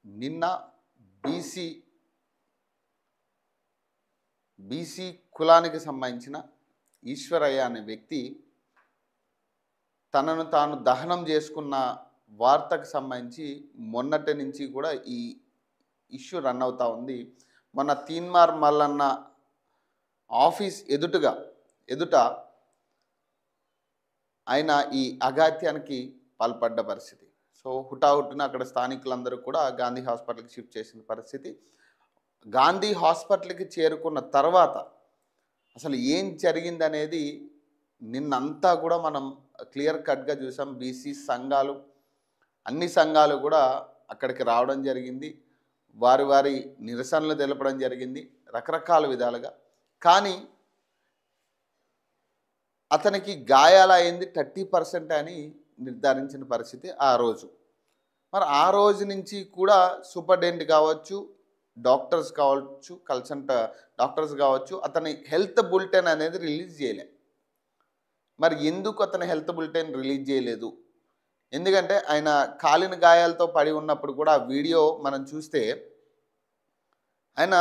నిన్న BC BC కులానికి సంబంధించిన ఈశ్వరయ్య అనే వ్యక్తి తనను తాను దహనం చేసుకున్న వార్తకు సంబంధించి మొన్నటి నుంచి కూడా ఈ ఇష్యూ రన్ అవుతూ ఉంది. మొన్న తీన్మార్ మల్లన్న ఆఫీస్ ఎదుట ఆయన ఈ అఘాత్యానికి పాల్పడ్డ పరిస్థితి. సో హుటాహుటిన అక్కడ స్థానికులందరూ కూడా గాంధీ హాస్పిటల్కి షిఫ్ట్ చేసిన పరిస్థితి. గాంధీ హాస్పిటల్కి చేరుకున్న తర్వాత అసలు ఏం జరిగిందనేది నిన్నంతా కూడా మనం క్లియర్ కట్గా చూసాం. బీసీ సంఘాలు అన్ని సంఘాలు కూడా అక్కడికి రావడం జరిగింది. వారి నిరసనలు తెలపడం జరిగింది రకరకాల విధాలుగా. కానీ అతనికి గాయాలైంది 30% అని నిర్ధారించిన పరిస్థితి ఆ రోజు. మరి ఆ రోజు నుంచి కూడా సూపరింటెండెంట్ కావచ్చు, డాక్టర్స్ కావచ్చు, కన్సల్టెంట్ డాక్టర్స్ కావచ్చు, అతని హెల్త్ బులెటిన్ అనేది రిలీజ్ చేయలే. మరి ఎందుకు అతని హెల్త్ బులెటిన్ రిలీజ్ చేయలేదు? ఎందుకంటే ఆయన కాలిన గాయాలతో పడి ఉన్నప్పుడు కూడా ఆ వీడియో మనం చూస్తే ఆయన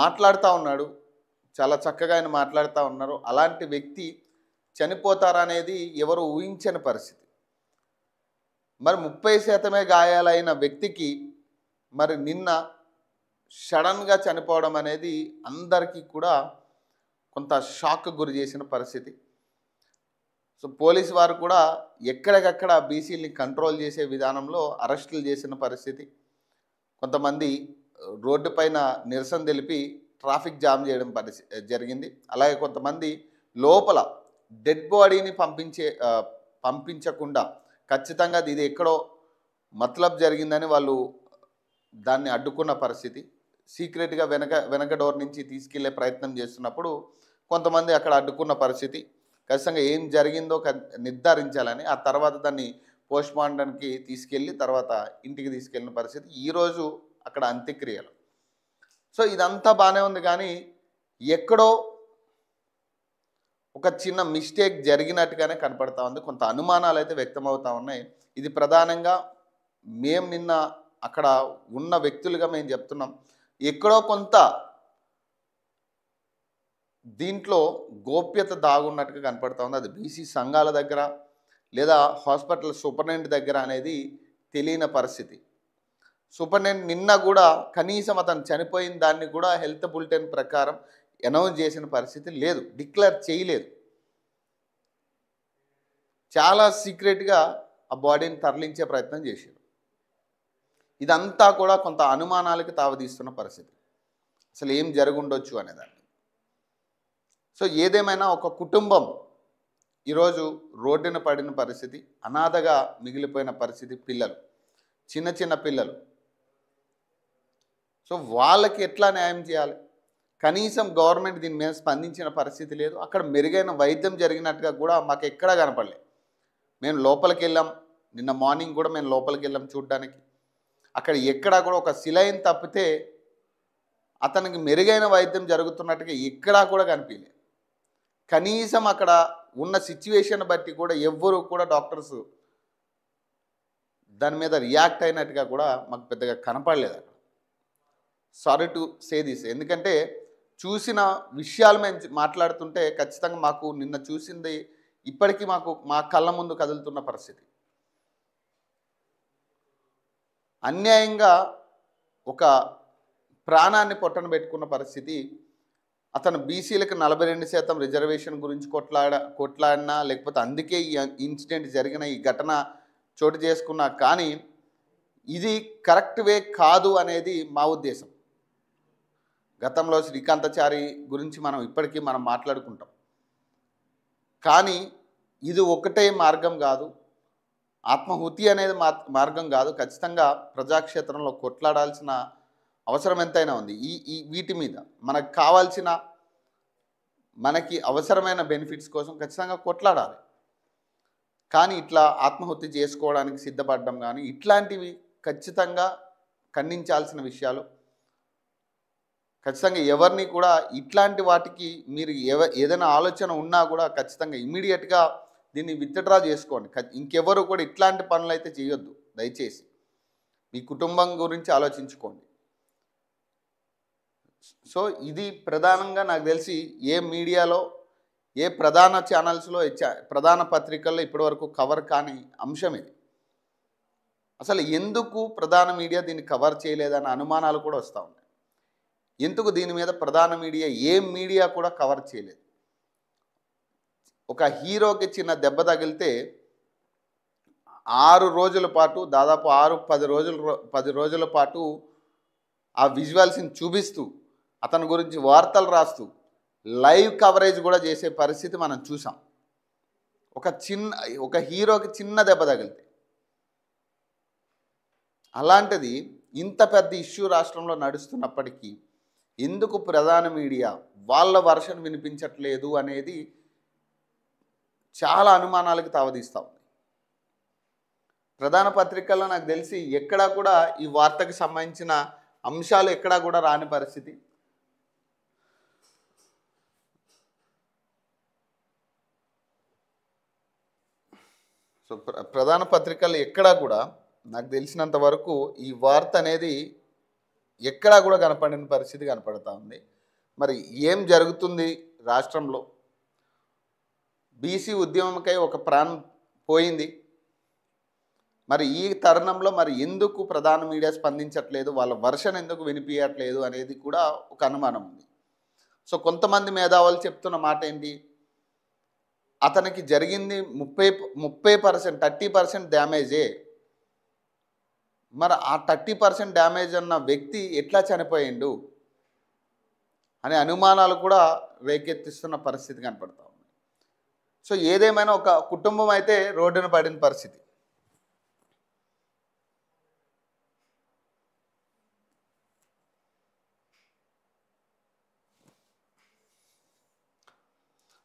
మాట్లాడుతూ ఉన్నాడు, చాలా చక్కగా ఆయన మాట్లాడుతూ ఉన్నారు. అలాంటి వ్యక్తి చనిపోతారనేది ఎవరు ఊహించని పరిస్థితి. మరి 30% గాయాలైన వ్యక్తికి మరి నిన్న సడన్గా చనిపోవడం అనేది అందరికీ కూడా కొంత షాక్ గురి చేసిన పరిస్థితి. సో పోలీసు వారు కూడా ఎక్కడికక్కడ బీసీలని కంట్రోల్ చేసే విధానంలో అరెస్టులు చేసిన పరిస్థితి. కొంతమంది రోడ్డు పైన నిరసన తెలిపి ట్రాఫిక్ జామ్ చేయడం జరిగింది. అలాగే కొంతమంది లోపల డెడ్ బాడీని పంపించకుండా ఖచ్చితంగా ఇది ఎక్కడో మతలబ్ జరిగిందని వాళ్ళు దాన్ని అడ్డుకున్న పరిస్థితి. సీక్రెట్గా వెనక డోర్ నుంచి తీసుకెళ్లే ప్రయత్నం చేస్తున్నప్పుడు కొంతమంది అక్కడ అడ్డుకున్న పరిస్థితి. ఖచ్చితంగా ఏం జరిగిందో నిర్ధారించాలని ఆ తర్వాత దాన్ని పోస్ట్మార్టంకి తీసుకెళ్ళి తర్వాత ఇంటికి తీసుకెళ్ళిన పరిస్థితి. ఈరోజు అక్కడ అంత్యక్రియలు. సో ఇదంతా బాగానే ఉంది, కానీ ఎక్కడో ఒక చిన్న మిస్టేక్ జరిగినట్టుగానే కనపడతా ఉంది. కొంత అనుమానాలు అయితే వ్యక్తమవుతూ ఉన్నాయి. ఇది ప్రధానంగా మేము నిన్న అక్కడ ఉన్న వ్యక్తులుగా మేము చెప్తున్నాం, ఎక్కడో కొంత దీంట్లో గోప్యత దాగున్నట్టుగా కనపడతా ఉంది. అది బీసీ సంఘాల దగ్గర లేదా హాస్పిటల్ సూపరింటెండెంట్ దగ్గర అనేది తెలియని పరిస్థితి. సూపరింటెండెంట్ నిన్న కూడా కనీసం అతను చనిపోయిన దాన్ని కూడా హెల్త్ బులెటిన్ ప్రకారం అనౌన్స్ చేసిన పరిస్థితి లేదు, డిక్లేర్ చేయలేదు. చాలా సీక్రెట్గా ఆ బాడీని తరలించే ప్రయత్నం చేశారు. ఇదంతా కూడా కొంత అనుమానాలకి తావదీస్తున్న పరిస్థితి, అసలు ఏం జరుగుండొచ్చు అనేదాన్ని. సో ఏదేమైనా ఒక కుటుంబం ఈరోజు రోడ్డున పడిన పరిస్థితి, అనాథగా మిగిలిపోయిన పరిస్థితి, పిల్లలు, చిన్న పిల్లలు. సో వాళ్ళకి ఎట్లా న్యాయం చేయాలి? కనీసం గవర్నమెంట్ దీని మీద స్పందించిన పరిస్థితి లేదు. అక్కడ మెరుగైన వైద్యం జరిగినట్టుగా కూడా మాకు ఎక్కడా కనపడలేదు. మేము లోపలికి వెళ్ళాం, నిన్న మార్నింగ్ కూడా మేము లోపలికి వెళ్ళాం చూడడానికి. అక్కడ ఎక్కడా కూడా ఒక సిలైన్ తప్పితే అతనికి మెరుగైన వైద్యం జరుగుతున్నట్టుగా ఎక్కడా కూడా కనిపించలేదు. కనీసం అక్కడ ఉన్న సిచ్యువేషన్ బట్టి కూడా ఎవ్వరూ కూడా డాక్టర్స్ దాని మీద రియాక్ట్ అయినట్టుగా కూడా మాకు పెద్దగా కనపడలేదు అక్కడ. సారీ టు సే దిస్, ఎందుకంటే చూసిన విషయాలు మేము మాట్లాడుతుంటే ఖచ్చితంగా మాకు నిన్న చూసింది ఇప్పటికీ మా కళ్ళ ముందు కదులుతున్న పరిస్థితి. అన్యాయంగా ఒక ప్రాణాన్ని పొట్టన పెట్టుకున్న పరిస్థితి. అతను బీసీలకు 42% రిజర్వేషన్ గురించి కొట్లాడినా, లేకపోతే అందుకే ఈ ఇన్సిడెంట్ జరిగిన ఈ ఘటన చోటు చేసుకున్నా, కానీ ఇది కరెక్ట్ వే కాదు అనేది మా ఉద్దేశం. గతంలో శ్రీకాంతాచారి గురించి ఇప్పటికీ మనం మాట్లాడుకుంటాం, కానీ ఇది ఒకటే మార్గం కాదు, ఆత్మహుతి అనేది మార్గం కాదు. ఖచ్చితంగా ప్రజాక్షేత్రంలో కొట్లాడాల్సిన అవసరం ఎంతైనా ఉంది. వీటి మీద మనకి అవసరమైన బెనిఫిట్స్ కోసం ఖచ్చితంగా కొట్లాడాలి. కానీ ఇట్లా ఆత్మహత్య చేసుకోవడానికి సిద్ధపడడం కానీ ఇట్లాంటివి ఖచ్చితంగా ఖండించాల్సిన విషయాలు. ఖచ్చితంగా ఎవరిని కూడా ఇట్లాంటి వాటికి మీరు ఏదైనా ఆలోచన ఉన్నా కూడా ఖచ్చితంగా ఇమ్మీడియట్గా దీన్ని విత్డ్రా చేసుకోండి. ఇంకెవరు కూడా ఇట్లాంటి పనులు అయితే చేయొద్దు దయచేసి. మీ కుటుంబం గురించి ఆలోచించుకోండి. సో ఇది ప్రధానంగా నాకు తెలిసి ఏ మీడియాలో, ఏ ప్రధాన ఛానల్స్లో, ప్రధాన పత్రికల్లో ఇప్పటివరకు కవర్ కాని అంశం ఇది. అసలు ఎందుకు ప్రధాన మీడియా దీన్ని కవర్ చేయలేదన్న అనుమానాలు కూడా వస్తూ ఉన్నాయి. ఎందుకు దీని మీద ప్రధాన మీడియా, ఏ మీడియా కూడా కవర్ చేయలేదు? ఒక హీరోకి చిన్న దెబ్బ తగిలితే 6 రోజుల పాటు, దాదాపు 10 రోజుల పాటు ఆ విజువల్స్ని చూపిస్తూ, అతని గురించి వార్తలు రాస్తూ, లైవ్ కవరేజ్ కూడా చేసే పరిస్థితి మనం చూసాం. ఒక హీరోకి చిన్న దెబ్బ తగిలితే. అలాంటిది ఇంత పెద్ద ఇష్యూ రాష్ట్రంలో నడుస్తున్నప్పటికీ ఎందుకు ప్రధాన మీడియా వాళ్ళ వర్షన్ వినిపించట్లేదు అనేది చాలా అనుమానాలకు తావదీస్తూ ఉంది. ప్రధాన పత్రికల్లో నాకు తెలిసి ఎక్కడా కూడా ఈ వార్తకు సంబంధించిన అంశాలు ఎక్కడా కూడా రాని పరిస్థితి. సో ప్రధాన పత్రికలు ఎక్కడా కూడా నాకు తెలిసినంత వరకు ఈ వార్త అనేది ఎక్కడా కూడా కనపడిన పరిస్థితి కనపడతా ఉంది. మరి ఏం జరుగుతుంది రాష్ట్రంలో? బీసీ ఉద్యమంకై ఒక ప్రాణం పోయింది. మరి ఈ తరుణంలో మరి ఎందుకు ప్రధాన మీడియా స్పందించట్లేదు, వాళ్ళ వర్షన్ ఎందుకు వినిపించట్లేదు అనేది కూడా ఒక అనుమానం ఉంది. సో కొంతమంది మేధావులు చెప్తున్న మాట ఏంటి, అతనికి జరిగింది 30% 30% డ్యామేజే. మరి ఆ 30% డ్యామేజ్ అన్న వ్యక్తి ఎట్లా చనిపోయిండు అనే అనుమానాలు కూడా రేకెత్తిస్తున్న పరిస్థితి కనపడతా ఉంది. సో ఏదేమైనా ఒక కుటుంబం అయితే రోడ్డున పడిన పరిస్థితి.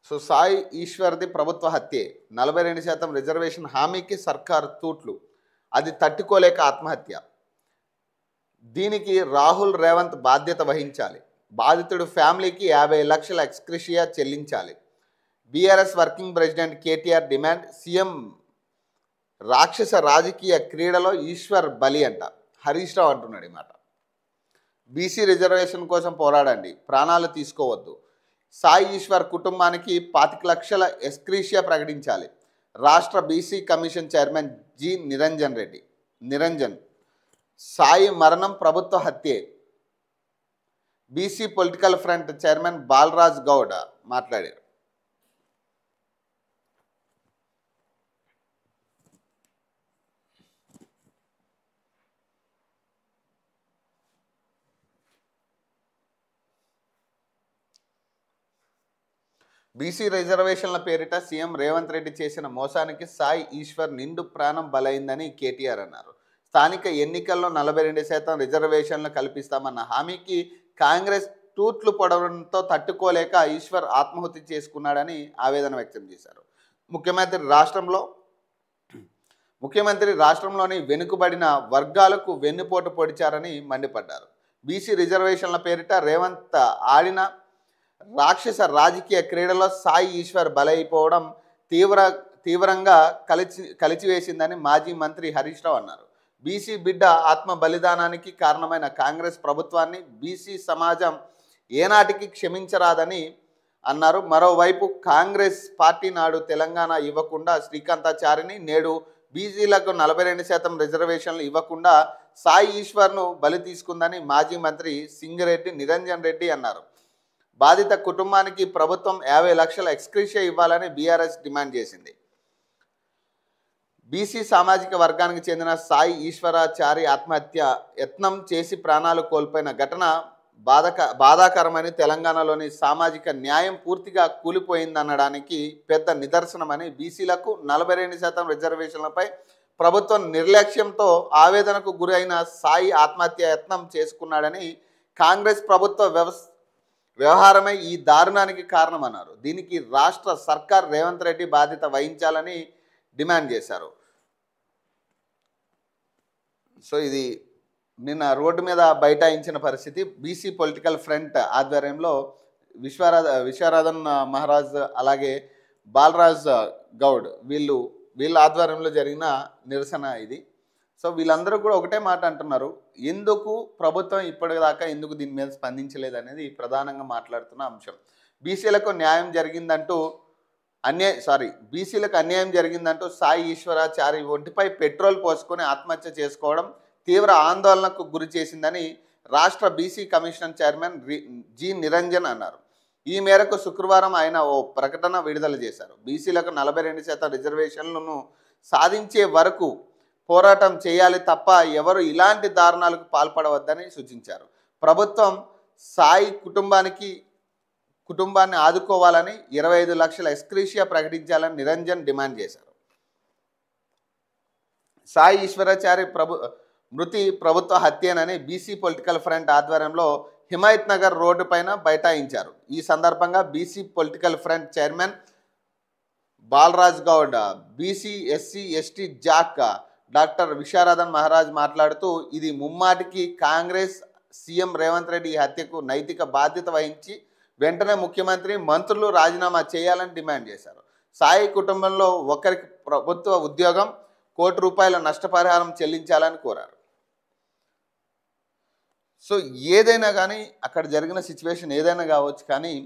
సో సాయి ఈశ్వర్ది ప్రభుత్వ హత్యే, 42% రిజర్వేషన్ హామీకి సర్కారు తూట్లు, అది తట్టుకోలేక ఆత్మహత్య. దీనికి రాహుల్ రేవంత్ బాధ్యత వహించాలి. బాధితుడు ఫ్యామిలీకి 50 లక్షల ఎక్స్గ్రేషియా చెల్లించాలి. BRS working president KTR demand. CM రాక్షస రాజకీయ క్రీడలో ఈశ్వర్ బలి అంట. హరీష్ రావు అంటున్నాడు ఈ మాట. బీసీ రిజర్వేషన్ కోసం పోరాడండి, ప్రాణాలు తీసుకోవద్దు. సాయి ఈశ్వర్ కుటుంబానికి 25 లక్షల ఎక్స్గ్రేషియా ప్రకటించాలి. రాష్ట్ర BC commission chairman G Niranjan. Sai మరణం ప్రభుత్వ హత్యే. BC political front chairman Balraj Goud మాట్లాడారు. బీసీ రిజర్వేషన్ల పేరిట సీఎం రేవంత్ రెడ్డి చేసిన మోసానికి సాయి ఈశ్వర్ నిండు ప్రాణం బలైందని కేటీఆర్ అన్నారు. స్థానిక ఎన్నికల్లో 42% రిజర్వేషన్లు కల్పిస్తామన్న హామీకి కాంగ్రెస్ తూట్లు పొడవడంతో తట్టుకోలేక ఈశ్వర్ ఆత్మహత్య చేసుకున్నాడని ఆవేదన వ్యక్తం చేశారు. ముఖ్యమంత్రి రాష్ట్రంలోని వెనుకబడిన వర్గాలకు వెన్నుపోటు పొడిచారని మండిపడ్డారు. బీసీ రిజర్వేషన్ల పేరిట రేవంత్ ఆడిన రాక్షస రాజకీయ క్రీడలో సాయి ఈశ్వర్ బలైపోవడం తీవ్రంగా కలిచివేసిందని మాజీ మంత్రి హరీష్ రావు అన్నారు. బీసీ బిడ్డ ఆత్మ బలిదానానికి కారణమైన కాంగ్రెస్ ప్రభుత్వాన్ని బీసీ సమాజం ఏనాటికి క్షమించరాదని అన్నారు. మరోవైపు కాంగ్రెస్ పార్టీ నాడు తెలంగాణ ఇవ్వకుండా శ్రీకాంతాచారిని, నేడు బీసీలకు 42% రిజర్వేషన్లు ఇవ్వకుండా సాయి ఈశ్వర్ను బలి తీసుకుందని మాజీ మంత్రి సింగిరెడ్డి నిరంజన్ రెడ్డి అన్నారు. బాధిత కుటుంబానికి ప్రభుత్వం 50 లక్షల ఎక్స్గ్రేషియా ఇవ్వాలని బీఆర్ఎస్ డిమాండ్ చేసింది. బీసీ సామాజిక వర్గానికి చెందిన సాయి ఈశ్వరాచారి ఆత్మహత్య యత్నం చేసి ప్రాణాలు కోల్పోయిన ఘటన బాధాకరమని, తెలంగాణలోని సామాజిక న్యాయం పూర్తిగా కూలిపోయిందనడానికి పెద్ద నిదర్శనమని, బీసీలకు 42% రిజర్వేషన్లపై ప్రభుత్వం నిర్లక్ష్యంతో ఆవేదనకు గురైన సాయి ఆత్మహత్య యత్నం చేసుకున్నాడని, కాంగ్రెస్ ప్రభుత్వ వ్యవహారమై ఈ దారుణానికి కారణమన్నారు. దీనికి రాష్ట్ర సర్కార్ రేవంత్ రెడ్డి బాధ్యత వహించాలని డిమాండ్ చేశారు. సో ఇది నిన్న రోడ్డు మీద బైఠాయించిన పరిస్థితి. బీసీ పొలిటికల్ ఫ్రంట్ ఆధ్వర్యంలో విశ్వరాధన్ మహారాజ్ అలాగే బాలరాజ్ గౌడ్ వీళ్ళ ఆధ్వర్యంలో జరిగిన నిరసన ఇది. సో వీళ్ళందరూ కూడా ఒకటే మాట అంటున్నారు, ఎందుకు ప్రభుత్వం ఇప్పటిదాకా ఎందుకు దీని మీద స్పందించలేదు అనేది ప్రధానంగా మాట్లాడుతున్న అంశం. బీసీలకు న్యాయం జరిగిందంటూ బీసీలకు అన్యాయం జరిగిందంటూ సాయి ఈశ్వరాచారి ఒంటిపై పెట్రోల్ పోసుకొని ఆత్మహత్య చేసుకోవడం తీవ్ర ఆందోళనకు గురి చేసిందని రాష్ట్ర BC commission chairman G Niranjan అన్నారు. ఈ మేరకు శుక్రవారం ఆయన ఓ ప్రకటన విడుదల చేశారు. బీసీలకు 42% రిజర్వేషన్లను సాధించే వరకు పోరాటం చేయాలి తప్ప ఎవరు ఇలాంటి దారుణాలకు పాల్పడవద్దని సూచించారు. ప్రభుత్వం సాయి కుటుంబాన్ని ఆదుకోవాలని 25 లక్షల ఎక్స్గ్రేషియా ప్రకటించాలని నిరంజన్ డిమాండ్ చేశారు. సాయి ఈశ్వరాచారి మృతి ప్రభుత్వ హత్యేనని బీసీ పొలిటికల్ ఫ్రంట్ ఆధ్వర్యంలో హిమాయత్ నగర్ రోడ్డు పైన బైఠాయించారు. ఈ సందర్భంగా BC political front chairman Balraj Goud, BC SC ST JAC doctor Visharadan Maharaj మాట్లాడుతూ, ఇది ముమ్మాటికి కాంగ్రెస్ సీఎం రేవంత్ రెడ్డి ఈ హత్యకు నైతిక బాధ్యత వహించి వెంటనే ముఖ్యమంత్రి మంత్రులు రాజీనామా చేయాలని డిమాండ్ చేశారు. సాయి కుటుంబంలో ఒకరికి ప్రభుత్వ ఉద్యోగం, ₹1 నష్టపరిహారం చెల్లించాలని కోరారు. సో ఏదైనా కానీ అక్కడ జరిగిన సిచ్యువేషన్ ఏదైనా కావచ్చు, కానీ